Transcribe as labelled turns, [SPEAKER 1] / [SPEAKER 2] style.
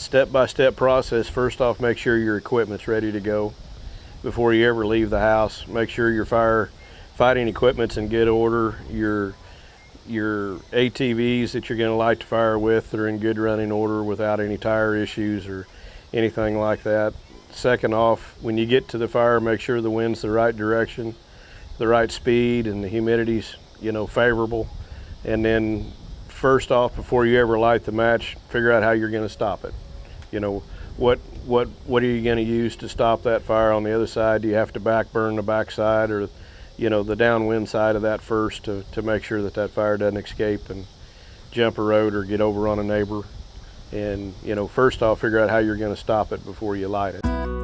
[SPEAKER 1] step-by-step process. First off, make sure your equipment's ready to go before you ever leave the house. Make sure your fighting equipment's in good order. Your ATVs that you're going to light the fire with are in good running order without any tire issues or anything like that. Second off, when you get to the fire, make sure the wind's the right direction, the right speed, and the humidity's, favorable. And then first off, before you ever light the match, figure out how you're going to stop it. What are you going to use to stop that fire on the other side? Do you have to burn the back side or the downwind side of that first to make sure that fire doesn't escape and jump a road or get over on a neighbor? And first off, figure out how you're going to stop it before you light it.